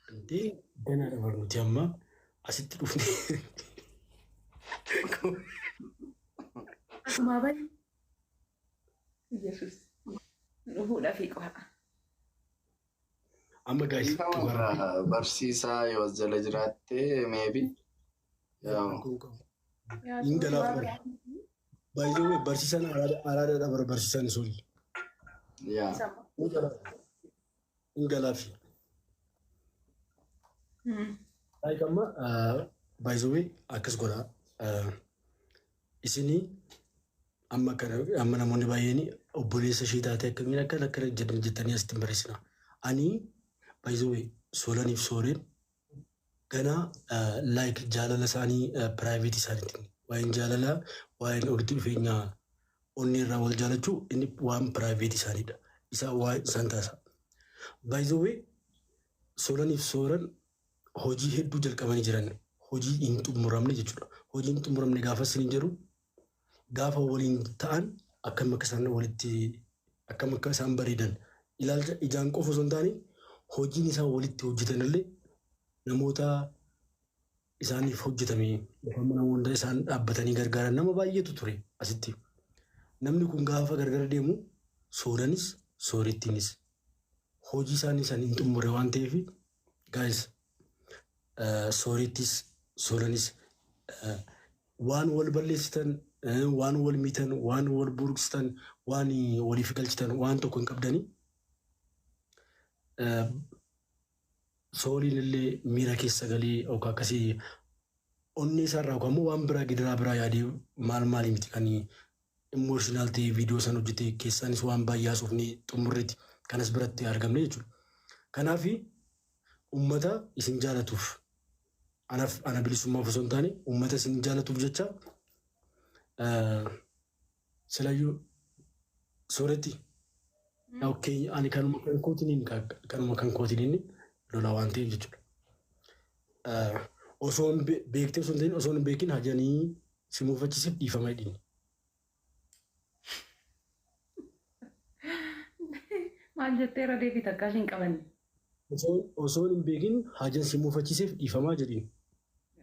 Ante gana da barnuti amma asitti dhufne Akkuma bari Yesuus dhufuudhaaf qaba. amma guys Kama barsiisaa yoo jala jiraatte maybe ingalaaf bar by the way barsiisan araada bar barsiisan sul ingalaaf ay kama by the way akkas godha isini amma namoonni baay'een obboleessa ishee taate akkamiin akka jedhan jettanii asitti barreessina ani by the way soolaniif sooreen gana like jaalala isaanii private isaaniitiin waa'een jaalala waa'een walitti dhufeenya onni irraa wal jaalachuu inni waan private isaaniidha isa waa isaan taasa by the way soolaniif sooran hojii hedduu jalqabanii jiran hojii hin xumuramne jechuudha hojii hin xumuramne gaafa isin jedhu gaafa waliin ta'an akkam akka isaan bareedan ilaalcha ijaan qofa osoo hin taane hojiin isaan walitti hojjetan illee namoota isaaniif hojjetame namoota isaan dhaabbatanii gargaaran nama baay'eetu ture asitti. Namni kun gaafa gargar deemu sooranis soorittiinis hojii isaanii san hin xumure waan ta'eef guys soorittis sooranis waan wal balleessitan waan wal mitan waan wal burqsitan waan waliif galchitan waan tokko hin qabdanii sooliin illee miira keessa galee yookaan akkasii onni isaarraa yookaan immoo waan biraa gidiraa biraa yaadee maal miti kan emotional ta'e viidiyoo san hojjete keessaanis waan baay'ee haasofne xumurreeti kanas biratti argamne jechuudha. Kanaaf uummata isin jaalatuuf ana bilisummaaf osoo hin taane uummata isin jaalatuuf jecha silayyuu sooretti okay ani kanuma kan kootiin lola waan ta'eef jechuudha. Osoo beektee osoo hin ta'in osoo hin beekin hajanii si muufachiisuuf dhiifama hidhiin. Maal jettee irra deebita akkasii hin qabanne. Osoo hin beekin hajan si muufachiisuuf dhiifamaa jedhiin.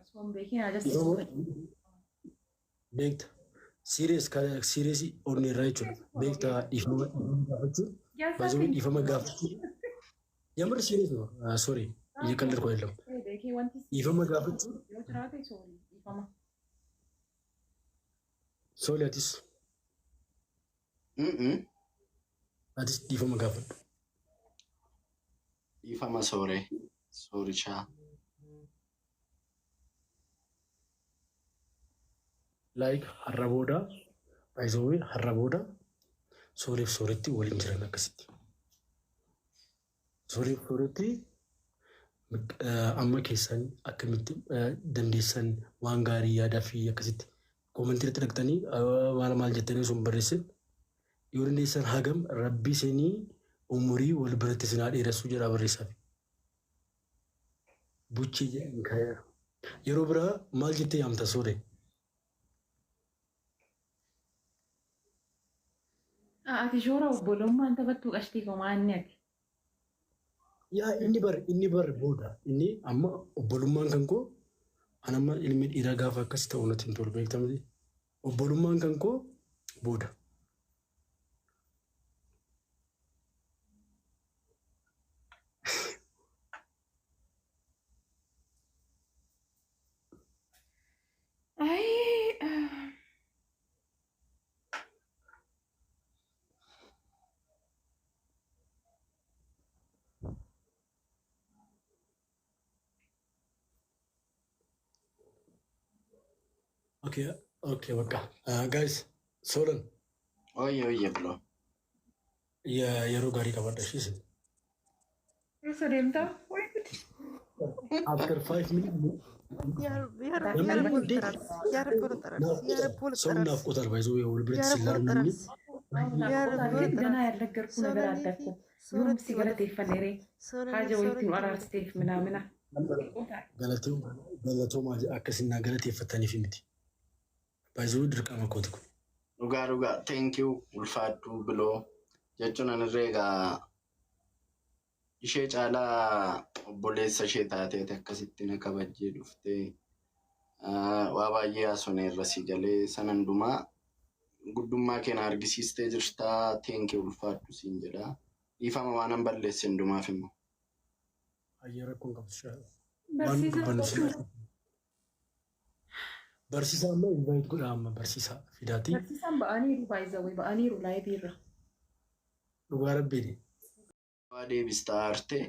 Osoo hin beekin hajan si muufachiisuuf. Beekta. Serious onni irraa jechuudha. Beekta dhiifama gaafachuu. Baay'ee dhiifama gaafachuu. Yamar serious no. Sorry. Ija kallar koo ilaalu. Dhiifama gaafachuu. Yoo jiraate sorry dhiifama. Sorry atis. Atis dhiifama gaafadhu. Dhiifama soorichaa. Like har'a booda baay'ee har'a booda sooriif sooritti waliin jiran akkasitti. Sooriif sooritti amma keessan akkamitti dandeessan waan gaarii yaadaa fi akkasitti koomentii irratti dhaqxanii maal jettanii osoo hin barreessin yoo dandeessan hagam rabbi isinii umurii wal biratti isin haa dheeressuu jedhaa barreessaaf. Buchii yeroo biraa maal jettee yaamta soore? Ati shoora obbolummaan taphattuu qashtii komaanni ati. Yaa inni bar booda inni amma obbolummaan kan koo anamma ilmi dhiiraa gaafa akkas ta'u natti hin tolu beektamti. Obbolummaan kan koo booda. Okay, በቃ guys ሶለን Oye ብሎ የሮ ጋሪ ቀባዳሽ ይስል Rusa deemta? Way good. after 5 minutes ሰው ናፍቆታል ባይዘው የወል ብረት ሲላርምኝ ገና ያልነገርኩ ነገር አለ እኮ ምንም ሲገለጤፈኔሬ ሀጀ ወይትን አራርስቴፍ ምናምና ገለቶ akkasina galateeffataniif miti baay'ee dirqama kooti kun dhugaa thank you ulfaadhu biloo jechuun anirree egaa ishee caalaa obboleessa ishee taateeti akkasitti na kabajjee dhuftee waa baay'ee haasofneerra si galee sana hundumaa guddummaa keenya argisiistee jirtaa teenkee ulfaadhu siin jedha. Dhiifama waanan balleesse hundumaaf immoo. Ayyaara kun qabshaa. Barsiisaa Barsiisaa amma invite godha amma barsiisaa fidaati. barsiisaan ba'aniiru baay'izawee ba'aniiru laayibiirra. Dhugaa rabbiini. Waa deebistaa aartee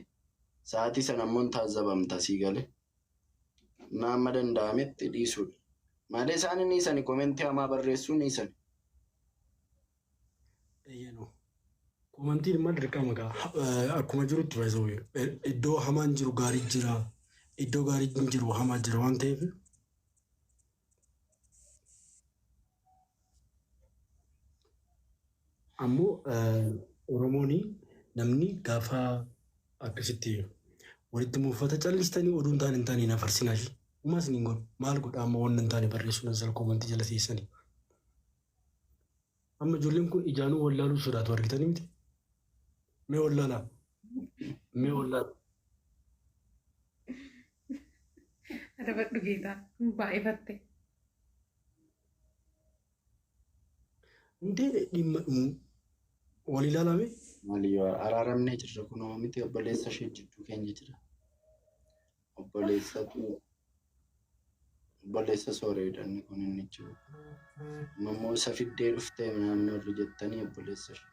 sa'aatii sana immoo taazabamta sii galee. Naamma danda'ametti dhiisuudha. Malee isaan inni isani komentii hamaa barreessuu ni isani. Eeyyano. Komantiin maal dirqama gaa akkuma jirutti baay'isawee iddoo hamaan jiru gaarii jira. Iddoo gaarii hin jiru hamaa jira waan ta'eef. Ammoo Oromooni namni gaafa akkasitti walitti muufata callistanii oduun taane hin taane na farsinaa shi. Umas ni godhu maal godha amma waan hin taane barreessuun asal komantii jala teessanii. Amma ijoolleen kun ijaanuu wallaaluu sodaatu argitanii miti. Mee wallaalaa? Mee wallaalaa? Adabadhu geetaa baay'ifatte. Indee dhimma wal ilaalame? Maaliyyoo araaramnee jirra kunoo miti obboleessa ishee jidduu keenya jira. Obboleessa sooreedhaan kun inni jiru. Mammoo isa fiddee dhuftee naannoo irra jettanii obboleessa ishee.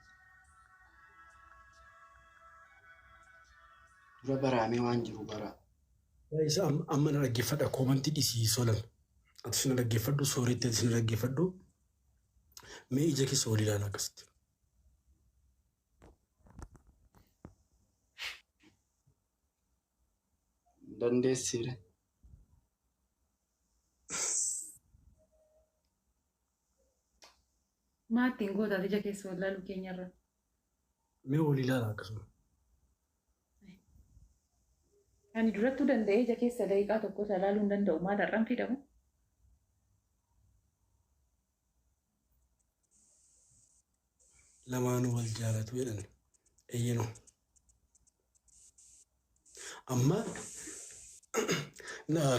Dura baraamee waan jiru baraa. Isa amma na dhaggeeffadha komantii dhisii solan. Ati na dhaggeeffadhu sooretti ati na dhaggeeffadhu. Mee ija keessa wal ilaalaa akkasitti. Dandeessiire. Maattiin gootaa ija keessa wallaaluu keenyarra. Mee wal ilaalaa akkasuma. Ani durattuu danda'ee ija keessa daqiiqaa tokko ilaaluu hin danda'u maal har'aan fidamu? Lamaanuu wal jaalatu jedhan eeyyanoo. Amma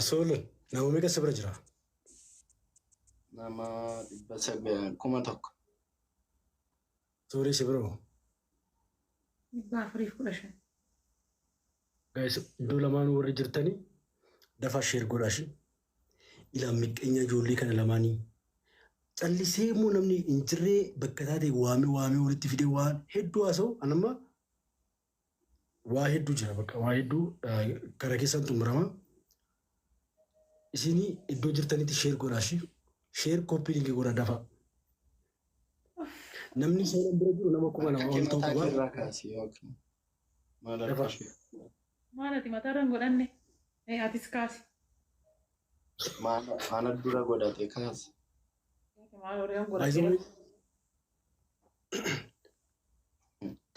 soolan nama meeqa si bira jira? Nama 1,000 Sooree si bira moo? 415. Guys, iddoo lamaanuu warri jirtanii dafaa sheer godhaashi. Ilaan miqqeenya ijoollee kana lamaanii. Callisee immoo namni hin jirree bakka taate waamee walitti fidee waan hedduu haasa'u anamma waa hedduu jira bakka waa hedduu gara keessaan xumurama. Isinii iddoo jirtanitti sheer godhaashi. Sheer koppii linkii godhaa dafaa. Namni seenan bira jiru nama 2,000 ol ta'uu qaba. Maalati mataarraan godhanne? Atis kaasi. Maana dura godhate kaasi. Maal horeen godhatee?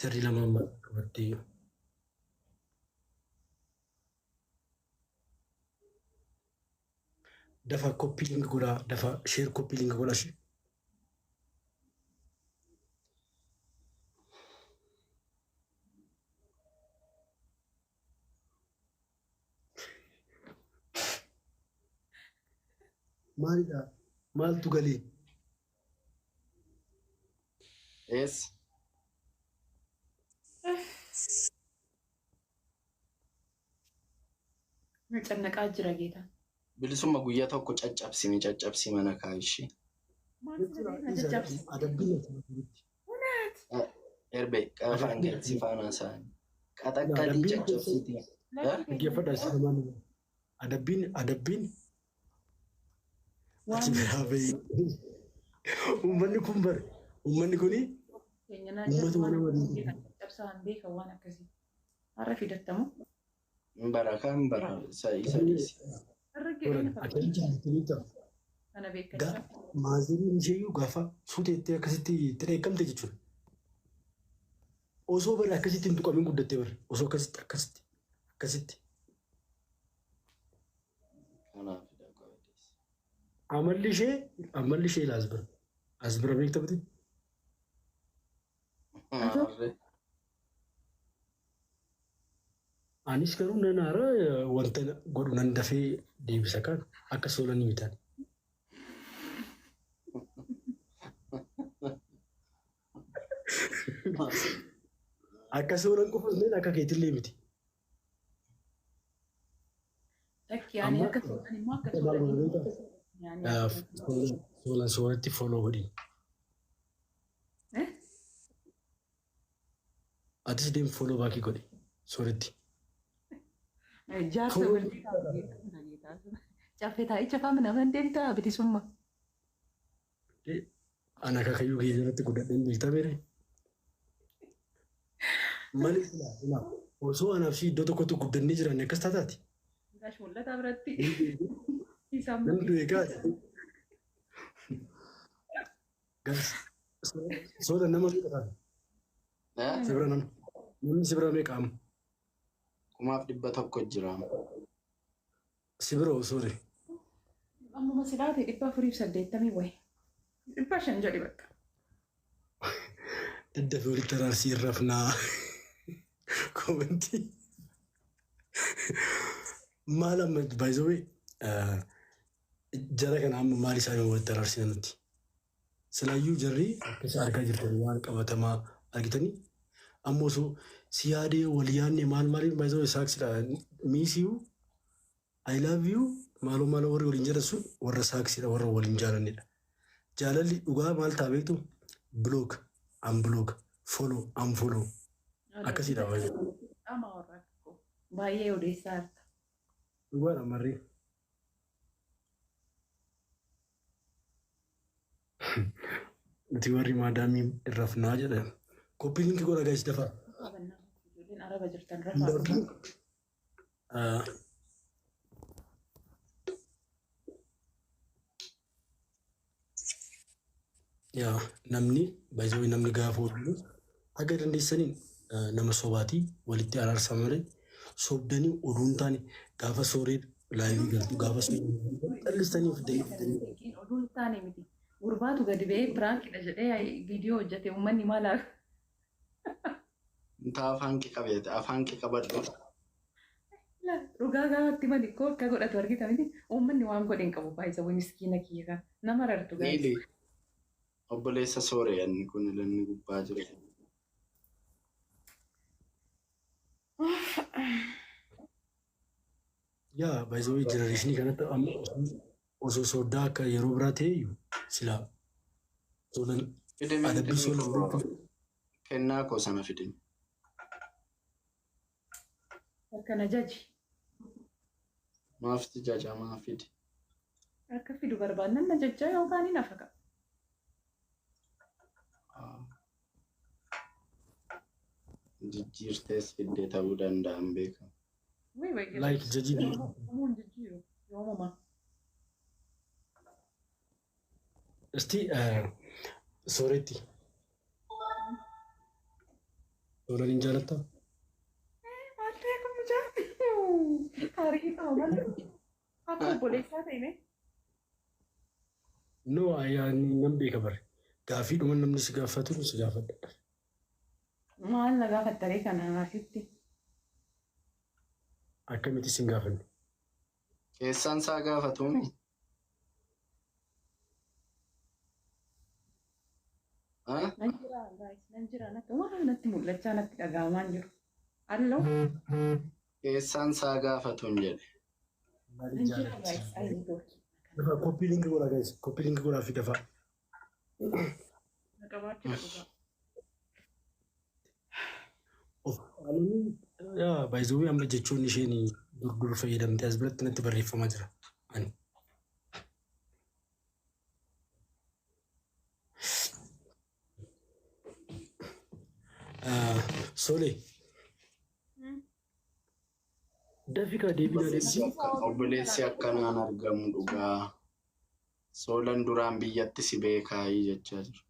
Jarri lamaan qabattee. Dafaa koppii linkii godhaa dafaa sheer koppii linkii godhaa. Maalidha? Maaltu galee? Ees. Cannaqaa jira geetaa. Bilisumma guyyaa tokko caccabsi mana kaayishee. Erbe qaafaan galsi faanaa isaanii. Qaxaqqalii caccabsiti. Dhaggeeffadha isa lamaan. Adabbiin. Achi biraa bahi. Uummanni kun bare. Uummanni kuni. Uummata mana waliin. Cabsaan beekan waan akkasii. Har'a fidattamu. Kan bara isa dhiisi. Kana beekan. Maaziriin isheeyyuu gaafa suuteettee akkasitti xireekamte jechuudha. Osoo bare akkasitti hin tuqamin guddattee bare. Osoo akkasitti. Amalli ishee ila asbira. Asbira beekta biti? Anis garuu nan haara wanta godhu nan dafee deebisa kan akka soolanii mitan. Akka soolan qofa illee akka keetillee miti. Soolan soorratti foloo godhi. Atis deem foloo baakii godhi sooratti. Jaarsa waliin caffee taa'ee cafaa mana deemtaa bilisummaa. Ana kakayyuu kee jalatti guddadheen beektaa beere. Malee osoo anaaf si iddoo tokkotti guddannee jiran akkas taataati. Gaash mul'ata biratti. Namni du'e gaati. Soola nama meeqa taate? Sibira nama. Namni sibira meeqa amma? 1,100 jira. Sibira osoore. Ammuma silaate 480 wayi. 500 jedhi bakka. Daddafee walitti araarsii irrafnaa. Komentii. Maal amma baay'isawee jara kana amma maal isaanii walitti araarsina nuti. Silaayyuu jarri akkasa argaa jirtan waan qabatamaa argitanii ammoo osoo si yaadee wal yaadne maal maaliin baay'isawee saaksidha miisiyuu I love you maaloo maaloo warri waliin jedhan sun warra saaksidha warra waliin jaalannidha. Jaalalli dhugaa maal ta'a beektu block unblock follow unfollow akkasidha baay'ee. Baay'ee odeessaa jirta. Dhugaadha marree. Nuti warri maadaamii irrafnaa jedhan. Koppii linkii godha gaayis dafaa. Ijoolleen araba jirtan rafaa. Yaa namni baay'ee namni gaafa oolu akka dandeessaniin nama sobaatii walitti araarsa malee sobdanii oduun taane gaafa sooree laayivii galtu gaafa sooree xallistaniif deebi'anii. Oduun taane miti. Gurbaatu gadi ba'ee piraankiidha jedhee viidiyoo hojjete uummanni maalaaf. Inta afaan kee qabeete afaan kee qabadhu. Dhugaa gaafatti mali koo akka godhatu argita miti uummanni waan godhe hin qabu baay'isa miskiina kiyya nama rartu gaafatti. Obboleessa sooree inni kun lanni gubbaa jiru. Yaa baay'ee jenereeshinii kanatti osoo sooddaa akka yeroo biraa ta'e silaa soolan adabbii soolan kennaa koo sana fidin. Akkana jaji. Maafti jaja maa fidi. Akka fidu barbaannan na jajjaa yookaan hin hafa qaba. Jijjiirtees fiddee ta'uu danda'an beekamu. Like jajii. Yoomuma. Isti sooretti. Soolan hin jaalattaa? Maaltee kun mucaa? Taarikii qaba malee. Akka obboleessaa ta'e. No ayyaanni nam beeka bare. Gaafii dhuma namni si gaafatu si gaafadha. Maal na gaafattaree kana asitti? Akkamitti sin gaafanne? Keessaan isaa gaafatuumi. Nan jira natti mul'achaa natti dhaga'amaan jiru. Halloo? Keessaan isaa gaafatuun jedhe. Koppii linkii godhaa guys. Koppii linkii godhaa fi dafaa. Baay'ee amma jechuun isheen dur fayyadamte as biratti natti barreeffamaa jira. Solee. Dafika deebiin obboleessi akkanaan argamu dhugaa. Soolan duraan biyyatti si beekaayii jechaa jiru.